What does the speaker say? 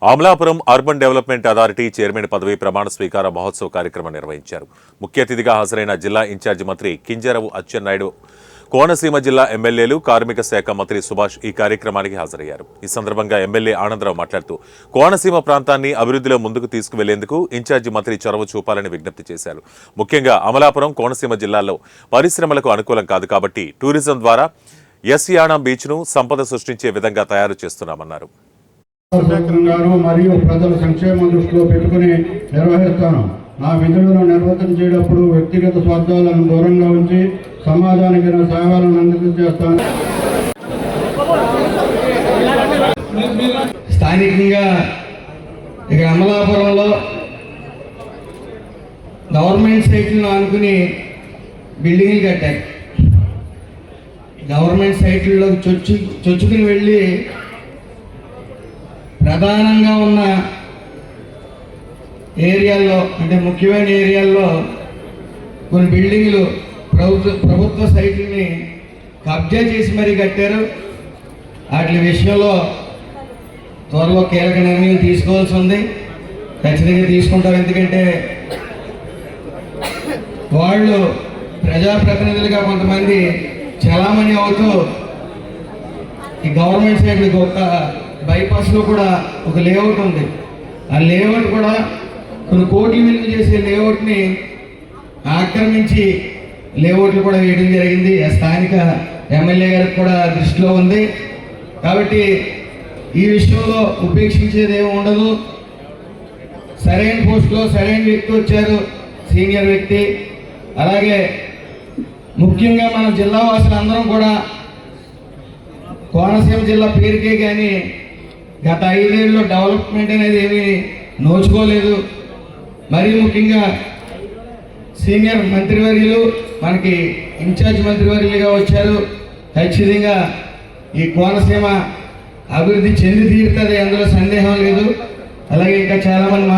Amalapuram urban development authority chairman పదవి ప్రమాణ స్వీకార మహోత్సవ కార్యక్రమం నిర్వహించారు. ముఖ్య అతిథిగా హాజరైన జిల్లా ఇన్ఛార్జి మంత్రి కింజరాపు అచ్చెన్నాయుడు, కోనసీమ జిల్లా ఎమ్మెల్యేలు, కార్మిక శాఖ మంత్రి సుభాష్ ఈ కార్యక్రమానికి హాజరయ్యారు. ఈ సందర్భంగా ఎమ్మెల్యే ఆనందరావు మాట్లాడుతూ కోనసీమ ప్రాంతాన్ని అభివృద్ధిలో ముందుకు తీసుకువెళ్లేందుకు ఇన్ఛార్జి మంత్రి చొరవ చూపాలని విజ్ఞప్తి చేశారు. ముఖ్యంగా అమలాపురం, కోనసీమ జిల్లాల్లో పరిశ్రమలకు అనుకూలం కాదు కాబట్టి టూరిజం ద్వారా యానం బీచ్ను సంపద సృష్టించే విధంగా తయారు చేస్తున్నామన్నారు. మరియు ప్రజల సంక్షేమం దృష్టిలో పెట్టుకుని నిర్వహిస్తాను. నా విధులను నిర్వర్తించేటప్పుడు వ్యక్తిగత స్వార్థాలను దూరంగా ఉంచి సమాజానికి నా సేవలను అందించేస్తాను. స్థానికంగా ఇక అమలాపురంలో గవర్నమెంట్ సైట్లను ఆనుకుని బిల్డింగ్లు కట్టారు. గవర్నమెంట్ సైట్లలో చొచ్చుకుని వెళ్ళి ప్రధానంగా ఉన్న ఏరియాల్లో, అంటే ముఖ్యమైన ఏరియాల్లో కొన్ని బిల్డింగ్లు ప్రభుత్వ సైట్లని కబ్జా చేసి మరీ కట్టారు. వాటి విషయంలో త్వరలో కీలక నిర్ణయం తీసుకోవాల్సి ఉంది. ఖచ్చితంగా తీసుకుంటారు. ఎందుకంటే వాళ్ళు ప్రజాప్రతినిధులుగా కొంతమంది చలామణి అవుతూ ఈ గవర్నమెంట్ సైట్లకు ఒక బైపాస్లో కూడా ఒక లేఅవుట్ ఉంది. ఆ లేఅవుట్ కూడా కొన్ని కోట్లు విలువ చేసే లేఅవుట్ని ఆక్రమించి లేఅవుట్లు కూడా వేయడం జరిగింది. ఆ స్థానిక ఎమ్మెల్యే గారికి కూడా దృష్టిలో ఉంది. కాబట్టి ఈ విషయంలో ఉపేక్షించేది ఏమి ఉండదు. సరైన పోస్టులో సరైన వ్యక్తి వచ్చారు, సీనియర్ వ్యక్తి. అలాగే ముఖ్యంగా మన జిల్లా వాసులందరం కూడా కోనసీమ జిల్లా పేరుకే కానీ గత 5 ఏళ్ళలో డెవలప్మెంట్ అనేది ఏమీ నోచుకోలేదు. మరీ ముఖ్యంగా సీనియర్ మంత్రివర్యులు మనకి ఇన్ఛార్జ్ మంత్రివర్యులుగా వచ్చారు. ఖచ్చితంగా ఈ కోనసీమ అభివృద్ధి చెంది తీరుతుంది, అందులో సందేహం లేదు. అలాగే ఇంకా చాలామంది